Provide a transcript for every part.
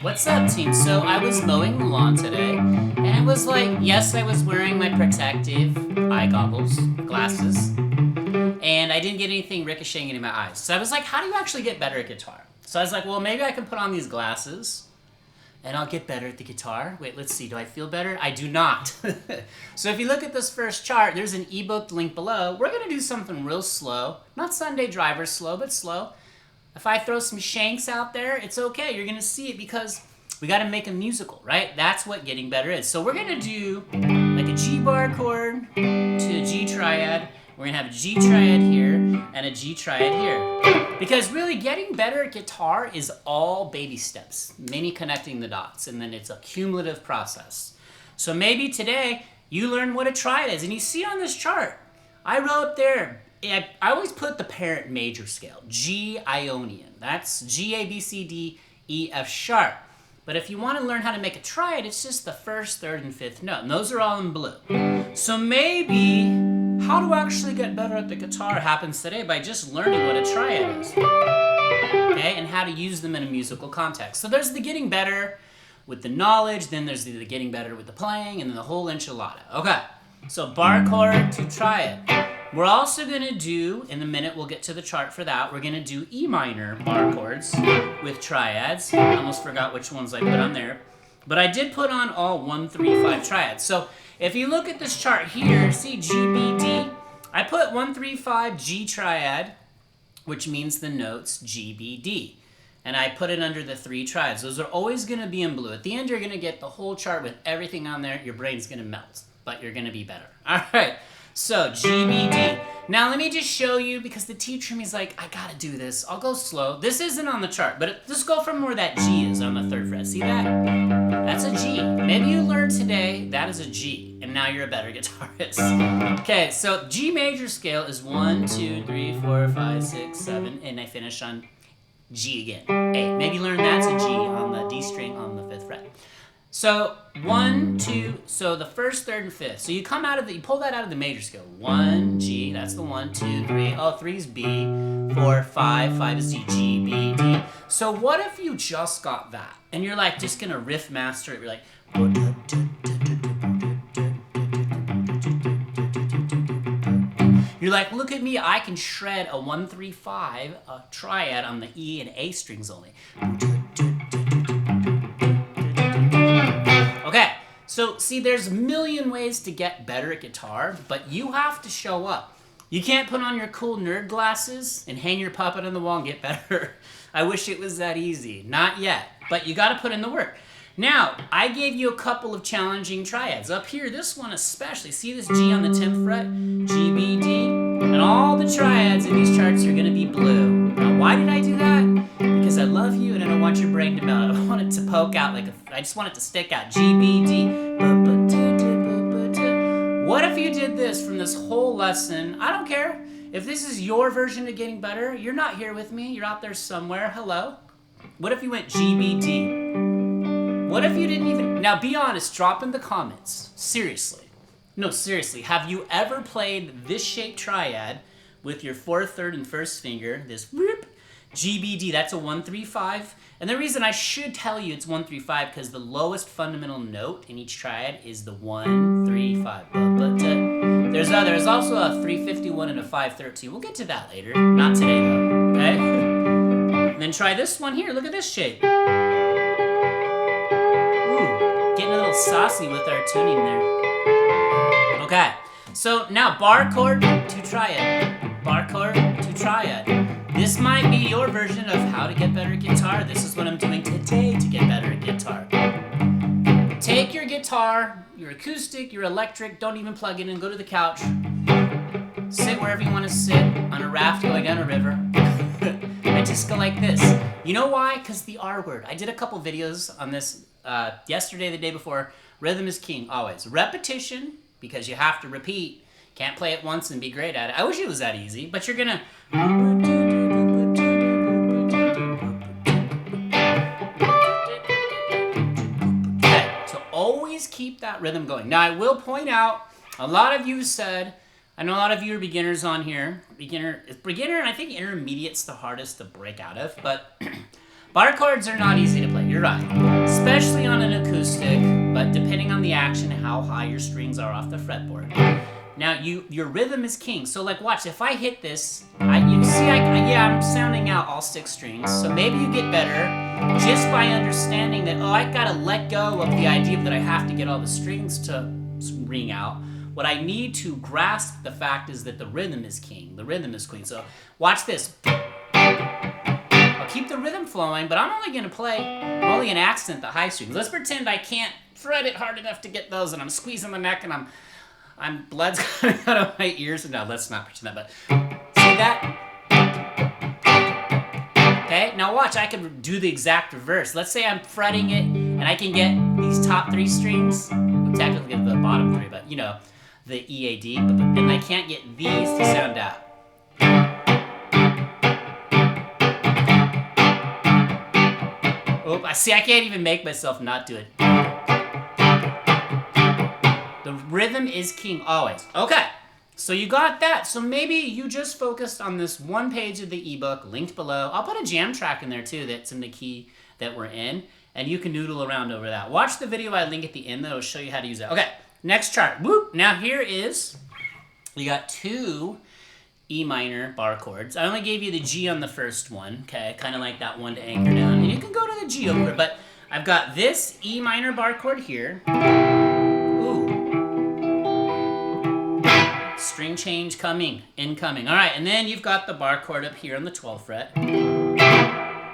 What's up, team? So I was mowing the lawn today, and it was like, yes, I was wearing my protective eye goggles, glasses, and I didn't get anything ricocheting into my eyes. So I was like, how do you actually get better at guitar? So I was like, well, maybe I can put on these glasses, and I'll get better at the guitar. Wait, let's see. Do I feel better? I do not. So if you look at this first chart, there's an ebook link below. We're going to do something real slow. Not Sunday Driver slow, but slow. If I throw some shanks out there, it's okay. You're going to see it because we got to make a musical, right? That's what getting better is. So we're going to do like a G bar chord to a G triad. We're going to have a G triad here and a G triad here. Because really getting better at guitar is all baby steps, many connecting the dots, and then it's a cumulative process. So maybe today you learn what a triad is. And you see on this chart, I wrote there, I always put the parent major scale, G Ionian. That's G, A, B, C, D, E, F sharp. But if you want to learn how to make a triad, it's just the first, third, and fifth note. And those are all in blue. So maybe how to actually get better at the guitar happens today by just learning what a triad is. Okay, and how to use them in a musical context. So there's the getting better with the knowledge, then there's the getting better with the playing, and then the whole enchilada. Okay, so bar chord to triad. We're also going to do, in a minute we'll get to the chart for that, we're going to do E minor bar chords with triads. I almost forgot which ones I put on there. But I did put on all 1, 3, 5 triads. So if you look at this chart here, see G, B, D. I put 1, 3, 5 G triad, which means the notes G, B, D. And I put it under the 3 triads. Those are always going to be in blue. At the end, you're going to get the whole chart with everything on there. Your brain's going to melt, but you're going to be better. All right. So, G, B, D. Now, let me just show you, because the teacher me is like, I gotta do this. I'll go slow. This isn't on the chart, but just go from where that G is on the 3rd fret. See that? That's a G. Maybe you learned today that is a G, and now you're a better guitarist. Okay, so G major scale is 1, 2, 3, 4, 5, 6, 7, and I finish on G again. 8. Maybe learn that's a G on the D string on the 5th fret. So 1, 2, so the 1st, 3rd, and 5th. So you come out of you pull that out of the major scale. 1, G, that's the 1, 2, 3. Oh, 3 is B. 4, 5, 5 is C, G, B, D. So what if you just got that? And you're like just gonna riff master it. You're like, look at me, I can shred a 1, 3, 5, a triad on the E and A strings only. Okay, so see, there's a million ways to get better at guitar, but you have to show up. You can't put on your cool nerd glasses and hang your puppet on the wall and get better. I wish it was that easy. Not yet, but you got to put in the work. Now, I gave you a couple of challenging triads. Up here, this one especially. See this G on the 10th fret? G, B, D. And all the triads in these charts are going to be blue. Now, why did I do that? Because I love you and I don't want your brain to melt. I want it to poke out I just want it to stick out. G, B, D. What if you did this from this whole lesson? I don't care. If this is your version of getting better, you're not here with me. You're out there somewhere. Hello. What if you went G, B, D? What if you didn't even... Now, be honest. Drop in the comments. Seriously. No, seriously. Have you ever played this shaped triad with your 4th, 3rd, and 1st finger? This whoop, G, B, D. That's a 1, 3, 5. And the reason I should tell you it's 1, 3, 5 because the lowest fundamental note in each triad is the 1, 3, 5. There's also a 351 and a 513. We'll get to that later. Not today, though. Okay? And then try this one here. Look at this shape. Getting a little saucy with our tuning there. Okay, so now bar chord to triad. Bar chord to triad. This might be your version of how to get better at guitar. This is what I'm doing today to get better at guitar. Take your guitar, your acoustic, your electric, don't even plug it in, go to the couch. Sit wherever you want to sit, on a raft going down a river. And just go like this. You know why? Because the R word. I did a couple videos on this yesterday, the day before. Rhythm is king, always. Repetition, because you have to repeat. Can't play it once and be great at it. I wish it was that easy, but you're gonna... Okay, so always keep that rhythm going. Now, I will point out, a lot of you said, I know a lot of you are beginners on here. Beginner, and I think intermediate's the hardest to break out of, but bar chords are not easy to play. You're right. Especially on an acoustic, but depending on the action, how high your strings are off the fretboard. Now, your rhythm is king. So, like, watch. If I hit this, you see, I'm sounding out all 6 strings. So maybe you get better just by understanding that, oh, I gotta let go of the idea that I have to get all the strings to ring out. What I need to grasp the fact is that the rhythm is king. The rhythm is queen. So, watch this. I'll keep the rhythm flowing, but I'm only going to accent the high strings. Let's pretend I can't fret it hard enough to get those, and I'm squeezing the neck, and I'm blood's coming out of my ears. No, let's not pretend that, but see that? Okay, now watch, I can do the exact reverse. Let's say I'm fretting it, and I can get these top 3 strings, well, technically the bottom 3, but you know, the E, A, D, and I can't get these to sound out. Oh, see, I can't even make myself not do it. The rhythm is king always. Okay, so you got that. So maybe you just focused on this one page of the ebook linked below. I'll put a jam track in there too that's in the key that we're in, and you can noodle around over that. Watch the video I link at the end that'll show you how to use it. Okay, next chart. Whoop. Now here is, you got 2 E minor bar chords. I only gave you the G on the first one, okay? Kind of like that one to anchor down. And you can go to the G over, but I've got this E minor bar chord here. Ooh. String change coming, incoming. All right, and then you've got the bar chord up here on the 12th fret.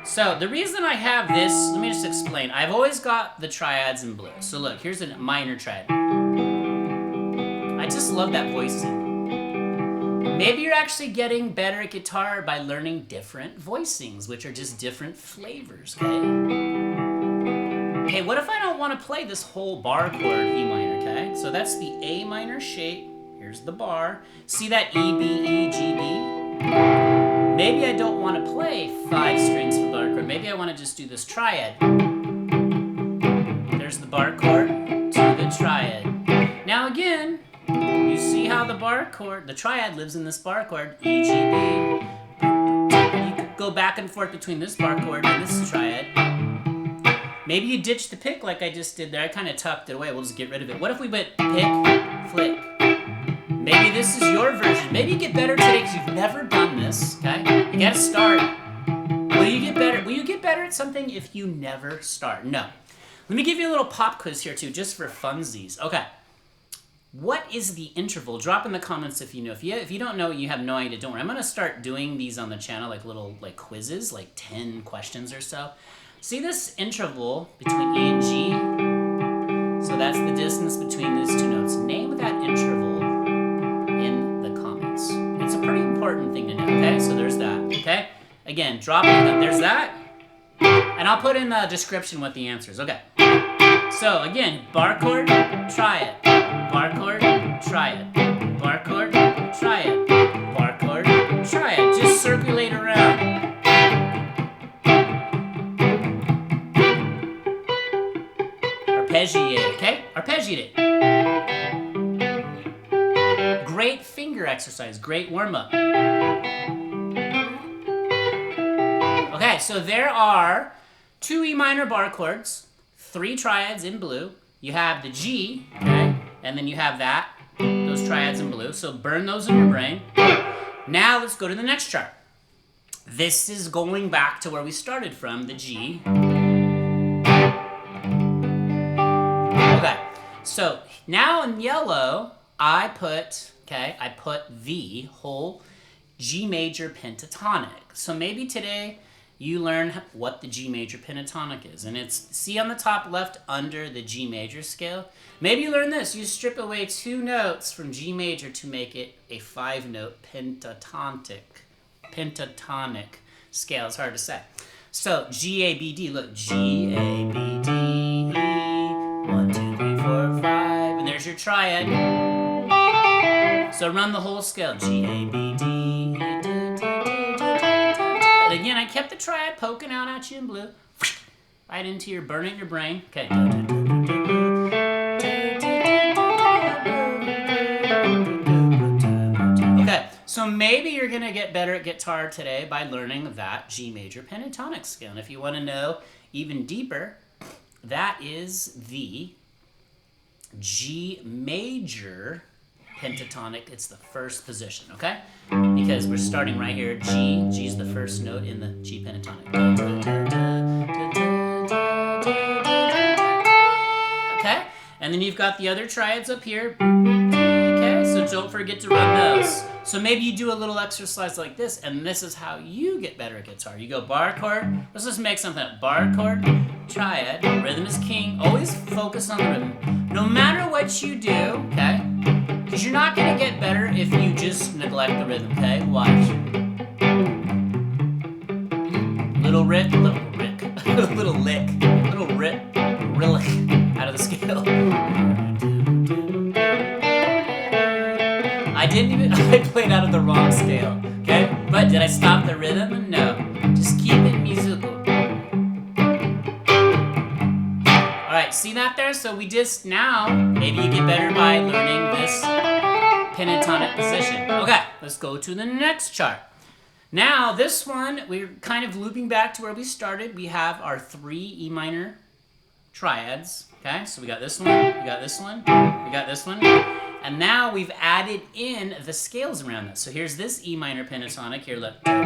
So the reason I have this, let me just explain. I've always got the triads in blue. So look, here's a minor triad. I just love that voicing. Maybe you're actually getting better at guitar by learning different voicings, which are just different flavors, okay? Okay, what if I don't want to play this whole bar chord E minor, okay? So that's the A minor shape. Here's the bar. See that E, B, E, G, B? Maybe I don't want to play 5 strings for bar chord. Maybe I want to just do this triad. There's the bar chord to the triad. Now again, you see how the bar chord, the triad lives in this bar chord, E, G, B. You could go back and forth between this bar chord and this triad. Maybe you ditch the pick like I just did there. I kind of tucked it away. We'll just get rid of it. What if we went pick, flick? Maybe this is your version. Maybe you get better today because you've never done this, okay? You gotta start. Will you get better? Will you get better at something if you never start? No. Let me give you a little pop quiz here too, just for funsies. Okay. What is the interval? Drop in the comments if you know. If you don't know, you have no idea, don't worry. I'm gonna start doing these on the channel, like little quizzes, like 10 questions or so. See this interval between E and G? So that's the distance between these 2 notes. Name that interval in the comments. It's a pretty important thing to know, okay? So there's that, okay? Again, drop in, there's that. And I'll put in the description what the answer is, okay? So again, bar chord, triad. Bar chord, triad. Bar chord, triad. Bar chord, triad. Just circulate around. Arpeggiate, okay? Arpeggiate it. Great finger exercise, great warm-up. Okay, so there are 2 E minor bar chords, 3 triads in blue. You have the G, okay? And then you have those triads in blue. So burn those in your brain. Now let's go to the next chart. This is going back to where we started from, the G. Okay, so now in yellow, I put the whole G major pentatonic. So maybe today you learn what the G major pentatonic is. And it's, see on the top left under the G major scale? Maybe you learn this. You strip away 2 notes from G major to make it a 5-note pentatonic scale. It's hard to say. So G, A, B, D. Look, G, A, B, D, E. 1, 2, 3, 4, 5. And there's your triad. So run the whole scale. G, A, B, D, E. And again, I kept the triad poking out at you in blue. Right into your, burn it in your brain. Okay. Okay, so maybe you're going to get better at guitar today by learning that G major pentatonic scale. And if you want to know even deeper, that is the G major pentatonic. It's the first position, okay? Because we're starting right here. G. G is the first note in the G pentatonic. Okay? And then you've got the other triads up here. Okay? So don't forget to run those. So maybe you do a little exercise like this, and this is how you get better at guitar. You go bar chord. Let's just make something up. Bar chord, triad, rhythm is king. Always focus on the rhythm. No matter what you do, okay? Because you're not going to get better if you just neglect the rhythm, okay? Watch. Little rick, little lick, little rillick out of the scale. I played out of the wrong scale, okay? But did I stop the rhythm? No. Just keep it musical. Alright, see that there? So we just now, maybe you get better by learning this pentatonic position. Okay, let's go to the next chart. Now, this one, we're kind of looping back to where we started. We have our 3 E minor triads. Okay, so we got this one, we got this one, we got this one. And now we've added in the scales around this. So here's this E minor pentatonic. Here, look. Okay?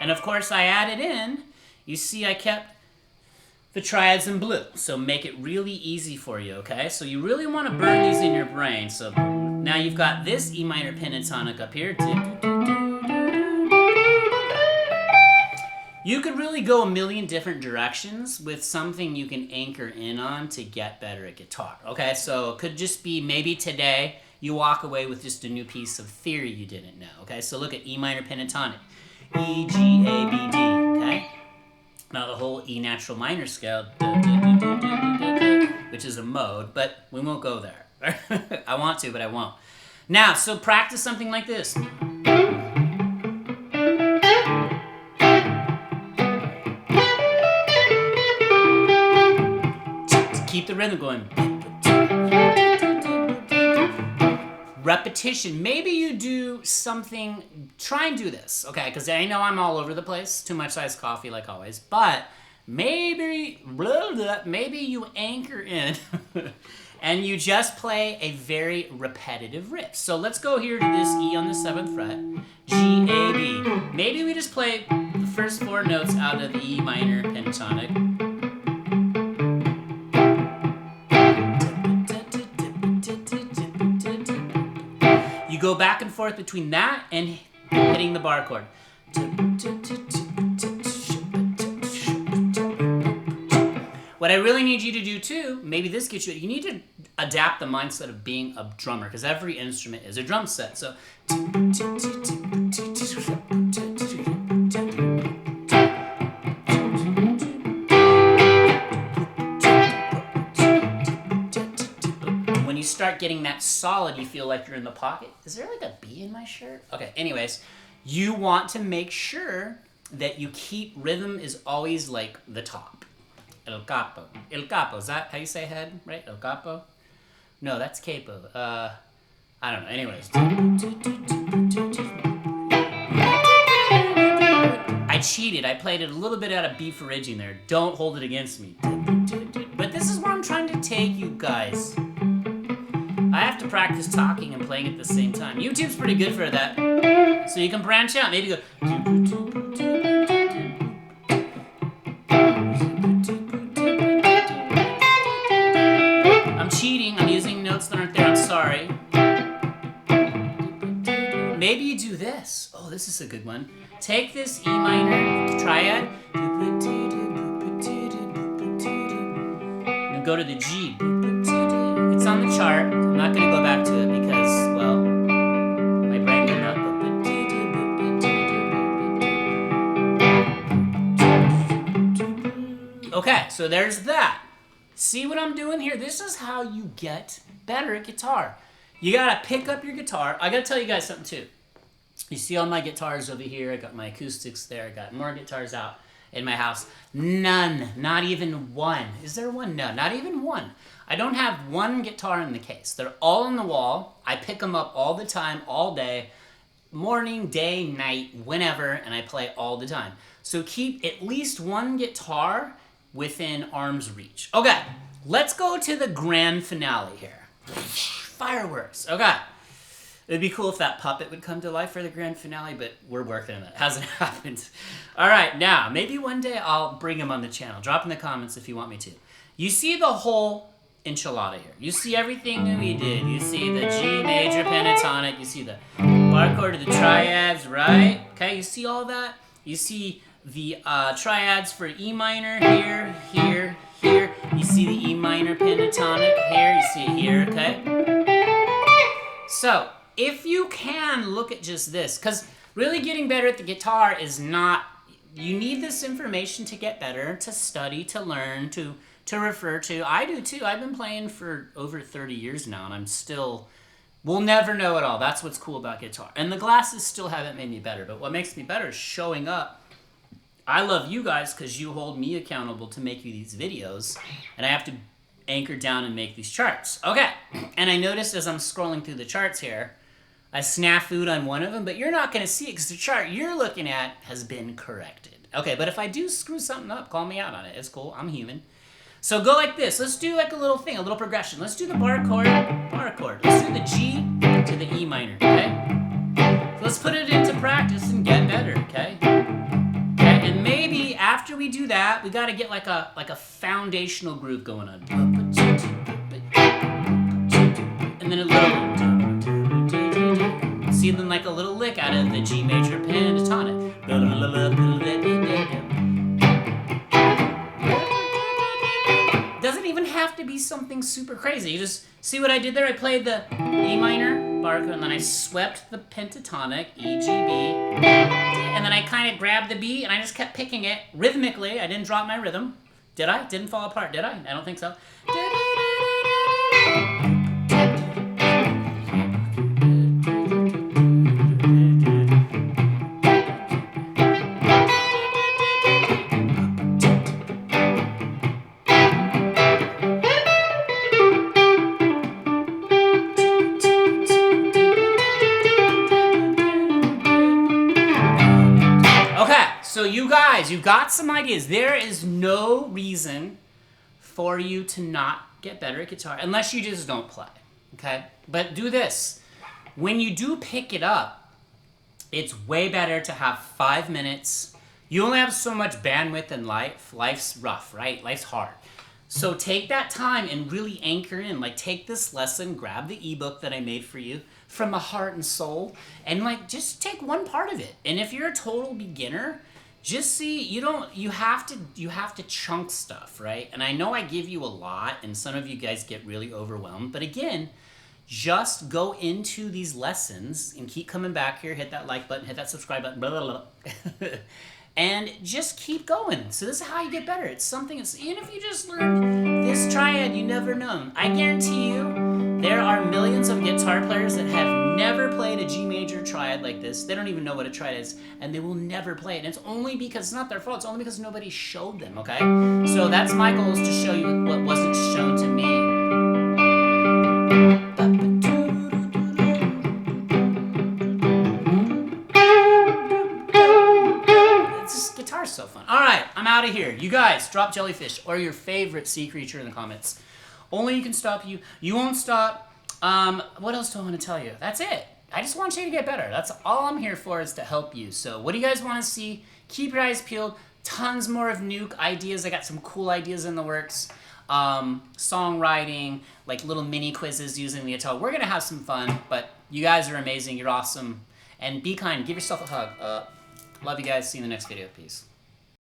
And of course, I added in, you see I kept the triads in blue. So make it really easy for you, okay? So you really want to burn these in your brain. So now you've got this E minor pentatonic up here. You could really go a million different directions with something you can anchor in on to get better at guitar. Okay, so it could just be maybe today you walk away with just a new piece of theory you didn't know. Okay, so look at E minor pentatonic. E, G, A, B, D. Okay? Now the whole E natural minor scale, which is a mode, but we won't go there. I want to, but I won't. Now, so practice something like this. Keep the rhythm going. Repetition. Maybe you do something, try and do this, okay? Because I know I'm all over the place. Too much iced coffee like always. But maybe you anchor in and you just play a very repetitive riff. So let's go here to this E on the 7th fret. G, A, B. Maybe we just play the first 4 notes out of the E minor pentatonic. You go back and forth between that and hitting the bar chord. What I really need you to do too, maybe this gets you need to adapt the mindset of being a drummer, because every instrument is a drum set. So when you start getting that solid, you feel like you're in the pocket. Is there like a bee in my shirt? Okay, anyways, you want to make sure that you keep rhythm is always like the top. El capo. El capo, is that how you say head, right? El capo? No, that's capo. I don't know, anyways. I cheated, I played it a little bit out of B pharyngean there. Don't hold it against me. But this is where I'm trying to take you guys. I have to practice talking and playing at the same time. YouTube's pretty good for that. So you can branch out, maybe go. I'm cheating, I'm using notes that aren't there, I'm sorry. Maybe you do this. Oh, this is a good one. Take this E minor triad and go to the G. It's on the chart. I'm not going to go back to it because, well, my brain did not. Okay, so there's that. See what I'm doing here? This is how you get better at guitar. You got to pick up your guitar. I got to tell you guys something too. You see all my guitars over here. I got my acoustics there. I got more guitars out. in my house. None. Not even one. Is there one? No, not even one. I don't have one guitar in the case. They're all on the wall. I pick them up all the time, all day. Morning, day, night, whenever, and I play all the time. So keep at least one guitar within arm's reach. Okay, let's go to the grand finale here. Fireworks. Okay. It'd be cool if that puppet would come to life for the grand finale, but we're working on that. Hasn't happened. All right, now, maybe one day I'll bring him on the channel. Drop in the comments if you want me to. You see the whole enchilada here. You see everything that we did. You see the G major pentatonic. You see the bar chord of the triads, right? Okay, you see all that? You see the triads for E minor here, here, here. You see the E minor pentatonic here. You see it here, okay? So, if you can look at just this, because really getting better at the guitar is not, you need this information to get better, to study, to learn, to refer to. I do too. I've been playing for over 30 years now, and I'm still, we'll never know it all. That's what's cool about guitar. And the glasses still haven't made me better, but what makes me better is showing up. I love you guys because you hold me accountable to make you these videos, and I have to anchor down and make these charts. Okay, and I noticed as I'm scrolling through the charts here, I snafu'd on one of them, but you're not going to see it because the chart you're looking at has been corrected. Okay, but if I do screw something up, call me out on it. It's cool. I'm human. So go like this. Let's do like a little thing, a little progression. Let's do the bar chord. Let's do the G to the E minor, okay? So let's put it into practice and get better, okay? Okay, and maybe after we do that, we got to get like a foundational groove going on. And then a little, see then like a little lick out of the G major pentatonic. Doesn't even have to be something super crazy. You just see what I did there? I played the E minor bar chord, and then I swept the pentatonic, E, G, B, and then I kind of grabbed the B, and I just kept picking it rhythmically. I didn't drop my rhythm. Did I? Didn't fall apart, did I? I don't think so. So you guys, you got some ideas. There is no reason for you to not get better at guitar unless you just don't play, okay? But do this. When you do pick it up, it's way better to have 5 minutes. You only have so much bandwidth in life. Life's rough, right? Life's hard. So take that time and really anchor in. Like, take this lesson, grab the ebook that I made for you from a heart and soul, and like just take one part of it. And if you're a total beginner, just see, you have to chunk stuff, right? And I know I give you a lot, and some of you guys get really overwhelmed, but again, just go into these lessons and keep coming back here, hit that like button, hit that subscribe button, blah, blah, blah. And just keep going. So this is how you get better. It's something, even if you just learned this triad you never known, I guarantee you there are millions of guitar players that have never played a G major triad like this. They don't even know what a triad is, and they will never play it. And it's only because, it's not their fault, it's only because nobody showed them, okay? So that's my goal, is to show you what wasn't shown to me. Guitar's so fun. All right, I'm out of here. You guys, drop Jellyfish or your favorite sea creature in the comments. Only you can stop you. You won't stop. What else do I want to tell you? That's it. I just want you to get better. That's all I'm here for, is to help you. So what do you guys want to see? Keep your eyes peeled. Tons more of Nuke ideas. I got some cool ideas in the works. Songwriting, like little mini quizzes using the guitar. We're going to have some fun, but you guys are amazing. You're awesome. And be kind. Give yourself a hug. Love you guys. See you in the next video. Peace.